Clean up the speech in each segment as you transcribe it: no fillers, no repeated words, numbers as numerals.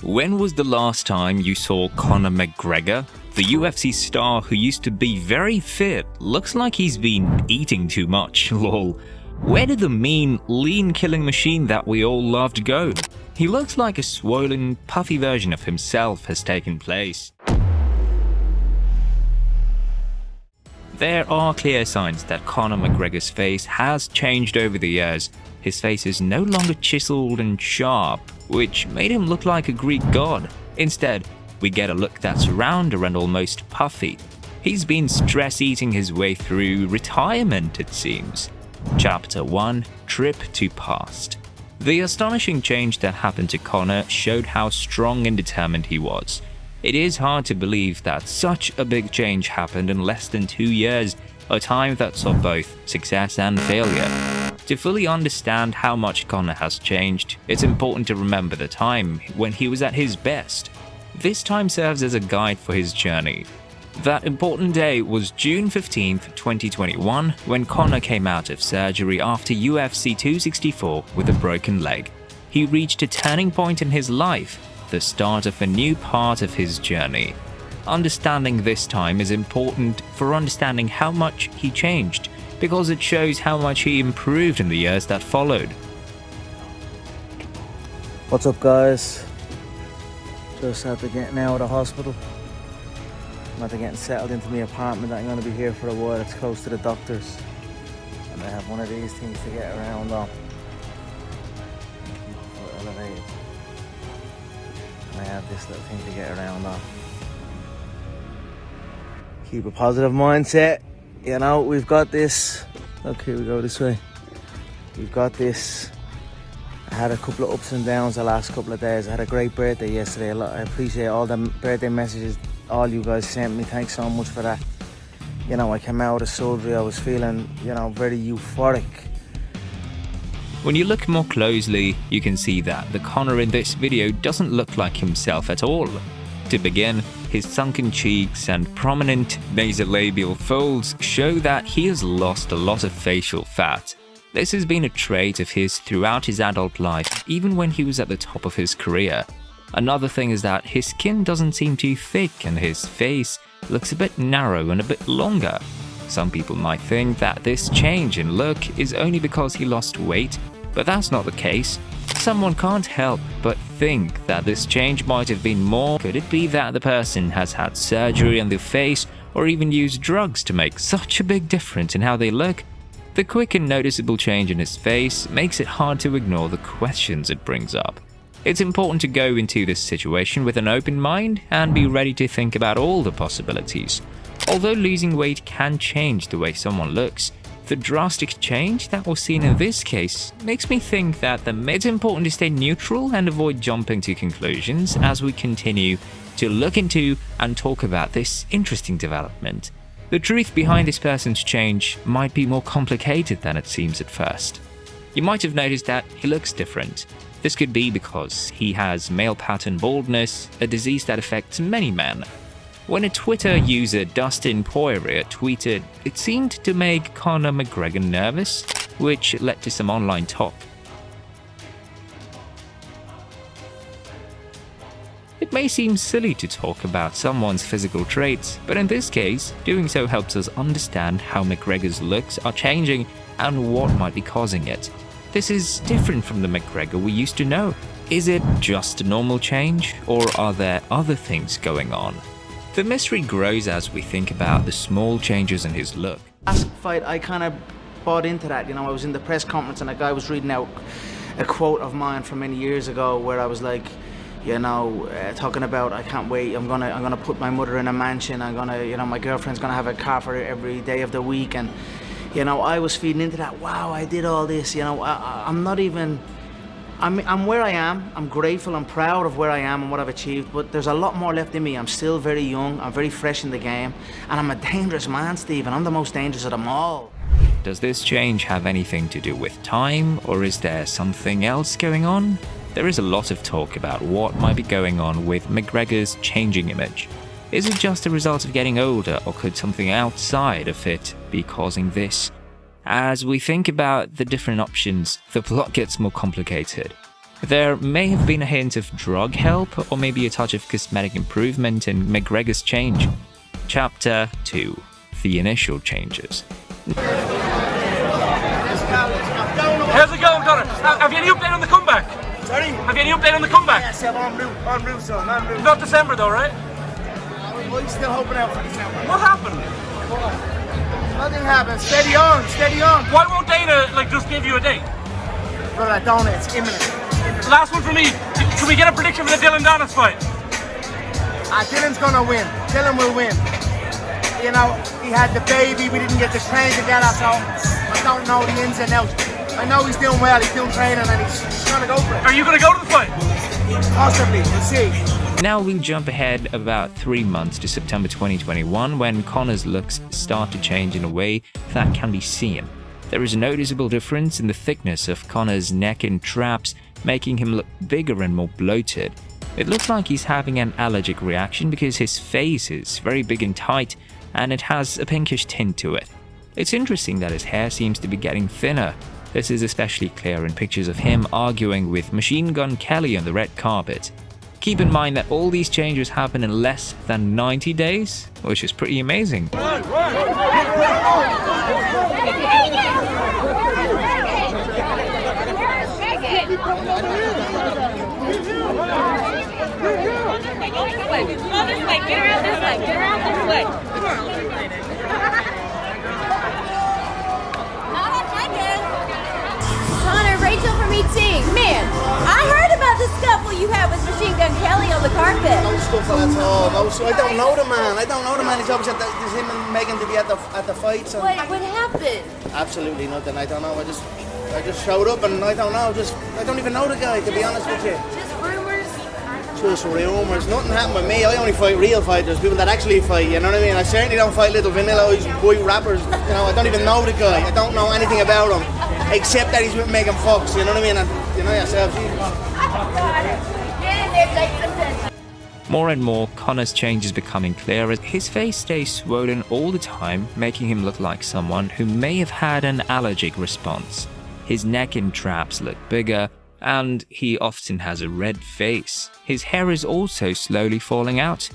When was the last time you saw Conor McGregor? The UFC star who used to be very fit looks like he's been eating too much, lol. Where did the mean, lean killing machine that we all loved go? He looks like a swollen, puffy version of himself has taken place. There are clear signs that Conor McGregor's face has changed over the years. His face is no longer chiseled and sharp, which made him look like a Greek god. Instead, we get a look that's rounder and almost puffy. He's been stress-eating his way through retirement, it seems. Chapter 1: Trip to Past. The astonishing change that happened to Conor showed how strong and determined he was. It is hard to believe that such a big change happened in less than 2 years, a time that saw both success and failure. To fully understand how much Conor has changed, it's important to remember the time when he was at his best. This time serves as a guide for his journey. That important day was June 15th, 2021, when Conor came out of surgery after UFC 264 with a broken leg. He reached a turning point in his life, the start of a new part of his journey. Understanding this time is important for understanding how much he changed, because it shows how much he improved in the years that followed. What's up, guys? Just after getting out of the hospital. I'm after getting settled into my apartment. I'm going to be here for a while. It's close to the doctors. And I have one of these things to get around on. Elevated. And I have this little thing to get around on. Keep a positive mindset. You know, we've got this. Look, here we go this way. We've got this. I had a couple of ups and downs the last couple of days. I had a great birthday yesterday. I appreciate all the birthday messages all you guys sent me. Thanks so much for that. You know, I came out of surgery. I was feeling, very euphoric. When you look more closely, you can see that the Conor in this video doesn't look like himself at all. To begin, his sunken cheeks and prominent nasolabial folds show that he has lost a lot of facial fat. This has been a trait of his throughout his adult life, even when he was at the top of his career. Another thing is that his skin doesn't seem too thick and his face looks a bit narrow and a bit longer. Some people might think that this change in look is only because he lost weight, but that's not the case. Someone can't help but think that this change might have been more. Could it be that the person has had surgery on their face or even used drugs to make such a big difference in how they look? The quick and noticeable change in his face makes it hard to ignore the questions it brings up. It's important to go into this situation with an open mind and be ready to think about all the possibilities. Although losing weight can change the way someone looks, the drastic change that was seen in this case makes me think that it's important to stay neutral and avoid jumping to conclusions as we continue to look into and talk about this interesting development. The truth behind this person's change might be more complicated than it seems at first. You might have noticed that he looks different. This could be because he has male pattern baldness, a disease that affects many men. When a Twitter user, Dustin Poirier, tweeted, it seemed to make Conor McGregor nervous, which led to some online talk. It may seem silly to talk about someone's physical traits, but in this case, doing so helps us understand how McGregor's looks are changing and what might be causing it. This is different from the McGregor we used to know. Is it just a normal change, or are there other things going on? The mystery grows as we think about the small changes in his look. Last fight, I kind of bought into that. I was in the press conference and a guy was reading out a quote of mine from many years ago where I was like, talking about, I can't wait, I'm gonna put my mother in a mansion, my girlfriend's gonna have a car for every day of the week, and I was feeding into that. Wow, I did all this. I'm where I am. I'm grateful, I'm proud of where I am and what I've achieved, but there's a lot more left in me. I'm still very young, I'm very fresh in the game, and I'm a dangerous man, Steve, and I'm the most dangerous of them all. Does this change have anything to do with time, or is there something else going on? There is a lot of talk about what might be going on with McGregor's changing image. Is it just a result of getting older, or could something outside of it be causing this? As we think about the different options, the plot gets more complicated. There may have been a hint of drug help or maybe a touch of cosmetic improvement in McGregor's change. Chapter 2: The Initial Changes. How's it going, Conor? Have you any update on the comeback? Sorry? Have you any update on the comeback? Yes, I'm on route, son. On route. Not December though, right? We're still hoping out for December. What happened? Nothing happened. Steady on, steady on. Why won't Dana just give you a date? Brother, I don't. It's imminent. Last one for me. Can we get a prediction for the Dylan Donis fight? Dylan's gonna win. Dylan will win. You know, he had the baby. We didn't get to train together, so I don't know the ins and outs. I know he's doing well. He's doing training, and he's gonna go for it. Are you gonna go to the fight? Possibly. We'll see. Now we'll jump ahead about 3 months to September 2021 when Conor's looks start to change in a way that can be seen. There is a noticeable difference in the thickness of Conor's neck and traps, making him look bigger and more bloated. It looks like he's having an allergic reaction because his face is very big and tight and it has a pinkish tint to it. It's interesting that his hair seems to be getting thinner. This is especially clear in pictures of him arguing with Machine Gun Kelly on the red carpet. Keep in mind that all these changes happen in less than 90 days, which is pretty amazing. Conor, Rachel from ET. Man, I heard about the scuffle you had with Machine Gun Kelly on the carpet. No scuffle at all. I don't know the man. He's obviously there's him and Megan to be at the fights. And What happened? absolutely nothing. I don't know. I just showed up and I don't know. I don't even know the guy, to be honest with you. Just rumors? Just rumours. Nothing happened with me. I only fight real fighters, people that actually fight. You know what I mean? I certainly don't fight little vanilla white rappers. You know, I don't even know the guy. I don't know anything about him, except that he's with Megan Fox. You know what I mean? And you know yourself. More and more, Conor's change is becoming clearer. His face stays swollen all the time, making him look like someone who may have had an allergic response. His neck and traps look bigger, and he often has a red face. His hair is also slowly falling out.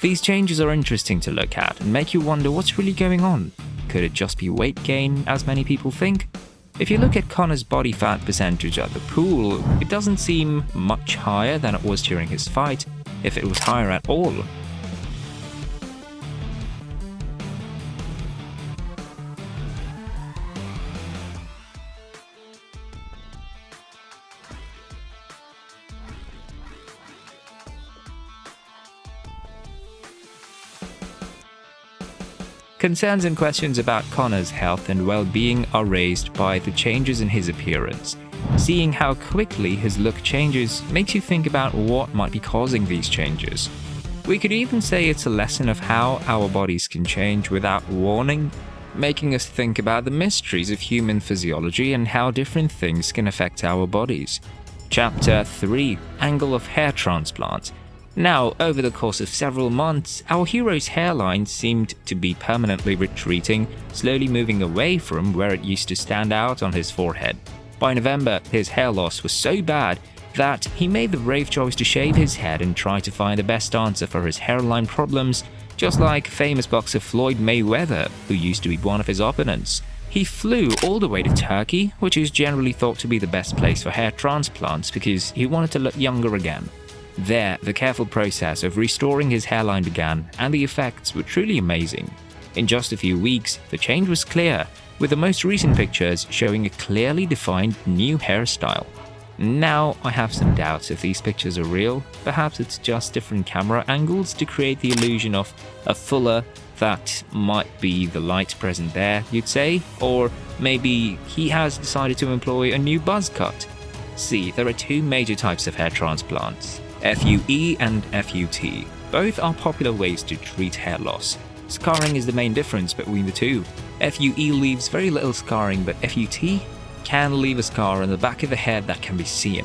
These changes are interesting to look at and make you wonder what's really going on. Could it just be weight gain, as many people think? If you look at Conor's body fat percentage at the pool, it doesn't seem much higher than it was during his fight, if it was higher at all. Concerns and questions about Conor's health and well-being are raised by the changes in his appearance. Seeing how quickly his look changes makes you think about what might be causing these changes. We could even say it's a lesson of how our bodies can change without warning, making us think about the mysteries of human physiology and how different things can affect our bodies. Chapter 3: Angle of Hair Transplant. Now, over the course of several months, our hero's hairline seemed to be permanently retreating, slowly moving away from where it used to stand out on his forehead. By November, his hair loss was so bad that he made the brave choice to shave his head and try to find the best answer for his hairline problems, just like famous boxer Floyd Mayweather, who used to be one of his opponents. He flew all the way to Turkey, which is generally thought to be the best place for hair transplants because he wanted to look younger again. There, the careful process of restoring his hairline began, and the effects were truly amazing. In just a few weeks, the change was clear, with the most recent pictures showing a clearly defined new hairstyle. Now, I have some doubts if these pictures are real. Perhaps it's just different camera angles to create the illusion of a fuller, that might be the light present there, you'd say, or maybe he has decided to employ a new buzz cut. See, there are two major types of hair transplants: FUE and FUT. Both are popular ways to treat hair loss. Scarring is the main difference between the two. FUE leaves very little scarring, but FUT can leave a scar on the back of the head that can be seen.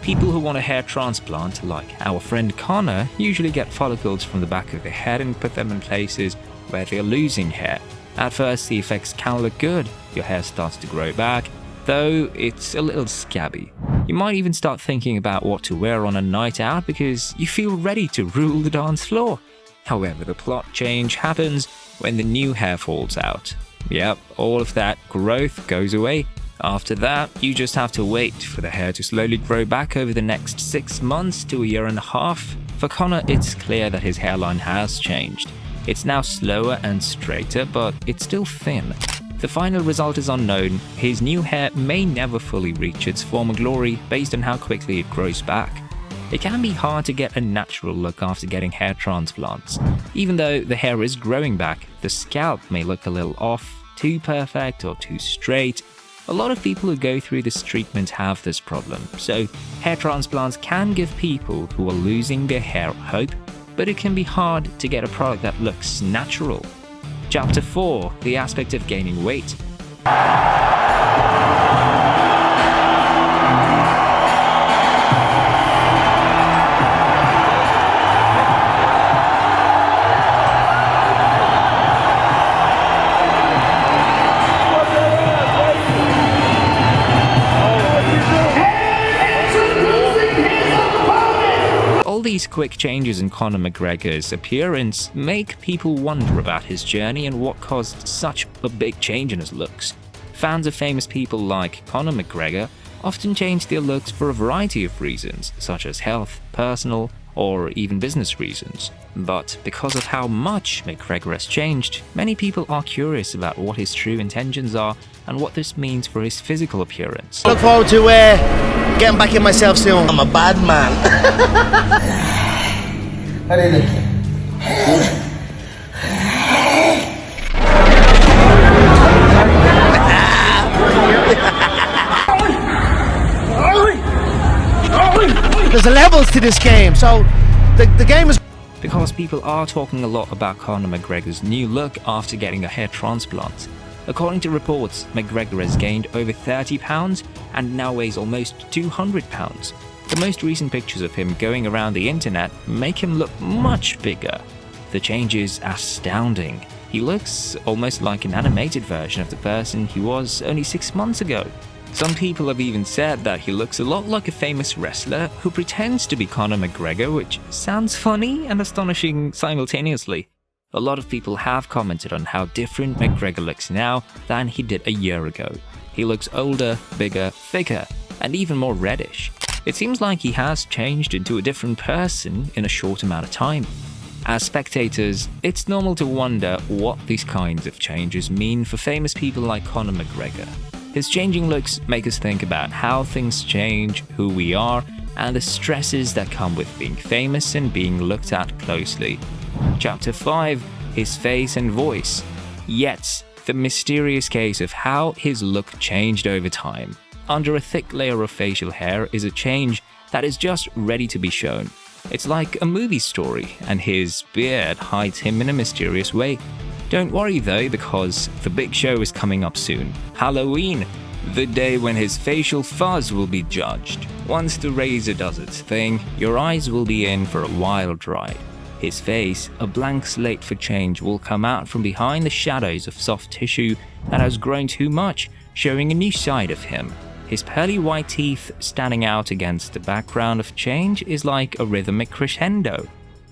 People who want a hair transplant, like our friend Conor, usually get follicles from the back of the head and put them in places where they're losing hair. At first, the effects can look good. Your hair starts to grow back, though it's a little scabby. You might even start thinking about what to wear on a night out because you feel ready to rule the dance floor. However, the plot change happens when the new hair falls out. Yep, all of that growth goes away. After that, you just have to wait for the hair to slowly grow back over the next 6 months to a year and a half. For Conor, it's clear that his hairline has changed. It's now slower and straighter, but it's still thin. The final result is unknown. His new hair may never fully reach its former glory based on how quickly it grows back. It can be hard to get a natural look after getting hair transplants. Even though the hair is growing back, the scalp may look a little off, too perfect or too straight. A lot of people who go through this treatment have this problem, so hair transplants can give people who are losing their hair hope, but it can be hard to get a product that looks natural. Chapter 4: The aspect of gaining weight. All these quick changes in Conor McGregor's appearance make people wonder about his journey and what caused such a big change in his looks. Fans of famous people like Conor McGregor often change their looks for a variety of reasons, such as health, personal, or even business reasons. But because of how much McGregor has changed, many people are curious about what his true intentions are and what this means for his physical appearance. Look forward to getting back in myself soon. I'm a bad man. How do you look? There's levels to this game, so the game is... Because people are talking a lot about Conor McGregor's new look after getting a hair transplant. According to reports, McGregor has gained over 30 pounds and now weighs almost 200 pounds. The most recent pictures of him going around the internet make him look much bigger. The change is astounding. He looks almost like an animated version of the person he was only 6 months ago. Some people have even said that he looks a lot like a famous wrestler who pretends to be Conor McGregor, which sounds funny and astonishing simultaneously. A lot of people have commented on how different McGregor looks now than he did a year ago. He looks older, bigger, thicker, and even more reddish. It seems like he has changed into a different person in a short amount of time. As spectators, it's normal to wonder what these kinds of changes mean for famous people like Conor McGregor. His changing looks make us think about how things change, who we are, and the stresses that come with being famous and being looked at closely. Chapter 5: His face and voice. Yet, the mysterious case of how his look changed over time. Under a thick layer of facial hair is a change that is just ready to be shown. It's like a movie story, and his beard hides him in a mysterious way. Don't worry though, because the big show is coming up soon. Halloween, the day when his facial fuzz will be judged. Once the razor does its thing, your eyes will be in for a wild ride. His face, a blank slate for change, will come out from behind the shadows of soft tissue that has grown too much, showing a new side of him. His pearly white teeth standing out against the background of change is like a rhythmic crescendo.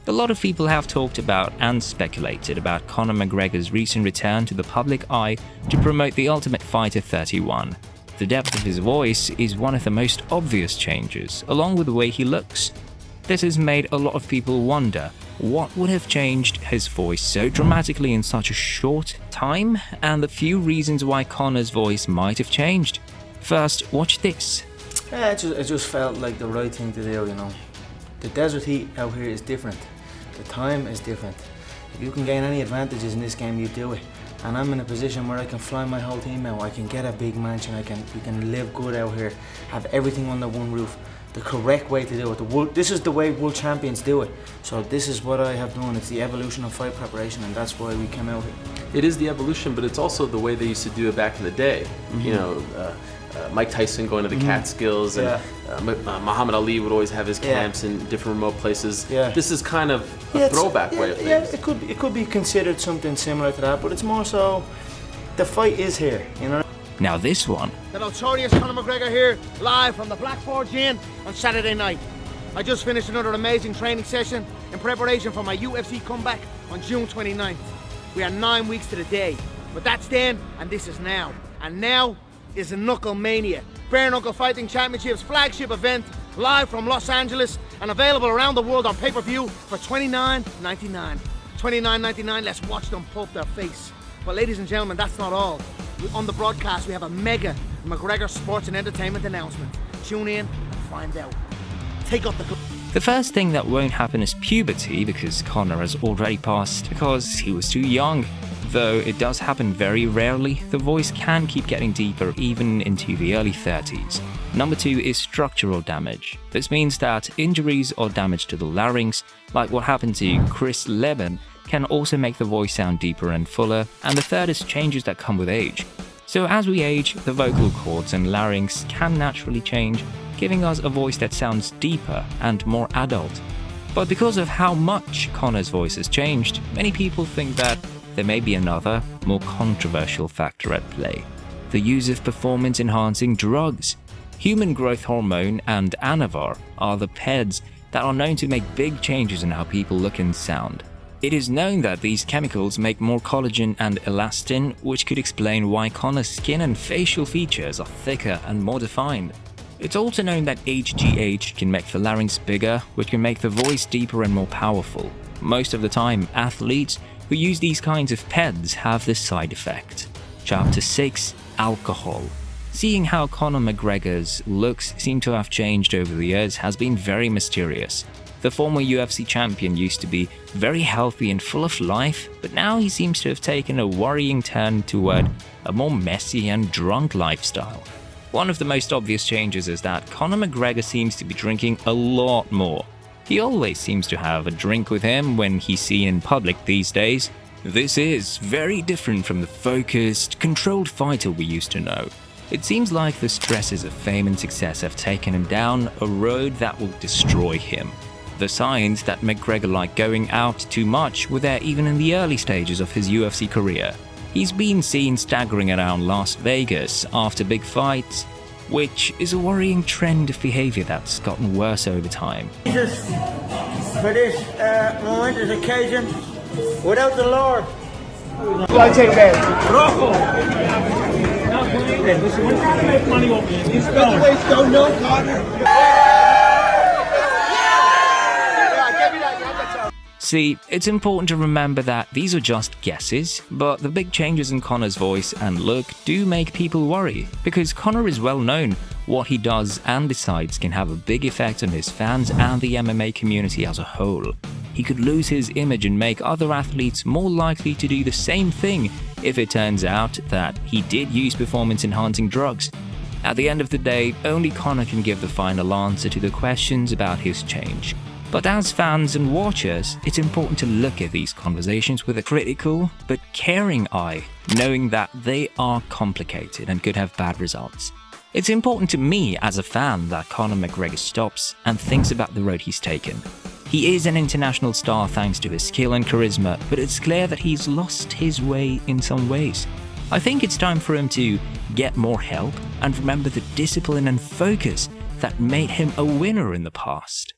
A lot of people have talked about and speculated about Conor McGregor's recent return to the public eye to promote The Ultimate Fighter 31. The depth of his voice is one of the most obvious changes, along with the way he looks. This has made a lot of people wonder what would have changed his voice so dramatically in such a short time, and the few reasons why Conor's voice might have changed. First, watch this. Yeah, it just felt like the right thing to do, you know. The desert heat out here is different. The time is different. If you can gain any advantages in this game, you do it. And I'm in a position where I can fly my whole team out. I can get a big mansion. We can live good out here. Have everything under one roof. The correct way to do it. This is the way world champions do it. So this is what I have done. It's the evolution of fight preparation, and that's why we came out here. It is the evolution, but it's also the way they used to do it back in the day. You know, Mike Tyson going to the Catskills, and Muhammad Ali would always have his camps in different remote places. Yeah. This is kind of a throwback way of things. Yeah, it could be considered something similar to that, but it's more so the fight is here, you know. Now this one. The Notorious Conor McGregor here, live from the Black Forge Inn on Saturday night. I just finished another amazing training session in preparation for my UFC comeback on June 29th. We are 9 weeks to the day, but that's then and this is now. And now is the Knuckle Mania, Bare Knuckle Fighting Championships flagship event, live from Los Angeles and available around the world on pay-per-view for $29.99. $29.99, let's watch them pulp their face. But ladies and gentlemen, that's not all. On the broadcast, we have a mega McGregor sports and entertainment announcement. Tune in and find out. Take off the... The first thing that won't happen is puberty, because Conor has already passed because he was too young. Though it does happen very rarely, the voice can keep getting deeper even into the early 30s. Number 2 is structural damage. This means that injuries or damage to the larynx, like what happened to Chris Leben, can also make the voice sound deeper and fuller. And the third is changes that come with age. So as we age, the vocal cords and larynx can naturally change, giving us a voice that sounds deeper and more adult. But because of how much Conor's voice has changed, many people think that there may be another, more controversial factor at play: the use of performance-enhancing drugs. Human growth hormone and Anavar are the PEDs that are known to make big changes in how people look and sound. It is known that these chemicals make more collagen and elastin, which could explain why Conor's skin and facial features are thicker and more defined. It's also known that HGH can make the larynx bigger, which can make the voice deeper and more powerful. Most of the time, athletes who use these kinds of PEDs have this side effect. Chapter 6: Alcohol. Seeing how Conor McGregor's looks seem to have changed over the years has been very mysterious. The former UFC champion used to be very healthy and full of life, but now he seems to have taken a worrying turn toward a more messy and drunk lifestyle. One of the most obvious changes is that Conor McGregor seems to be drinking a lot more. He always seems to have a drink with him when he's seen in public these days. This is very different from the focused, controlled fighter we used to know. It seems like the stresses of fame and success have taken him down a road that will destroy him. The signs that McGregor liked going out too much were there even in the early stages of his UFC career. He's been seen staggering around Las Vegas after big fights, which is a worrying trend of behavior that's gotten worse over time. Jesus, for this momentous occasion, without the Lord. I take that. See, it's important to remember that these are just guesses, but the big changes in Conor's voice and look do make people worry, because Conor is well known. What he does and decides can have a big effect on his fans and the MMA community as a whole. He could lose his image and make other athletes more likely to do the same thing if it turns out that he did use performance-enhancing drugs. At the end of the day, only Conor can give the final answer to the questions about his change. But as fans and watchers, it's important to look at these conversations with a critical but caring eye, knowing that they are complicated and could have bad results. It's important to me as a fan that Conor McGregor stops and thinks about the road he's taken. He is an international star thanks to his skill and charisma, but it's clear that he's lost his way in some ways. I think it's time for him to get more help and remember the discipline and focus that made him a winner in the past.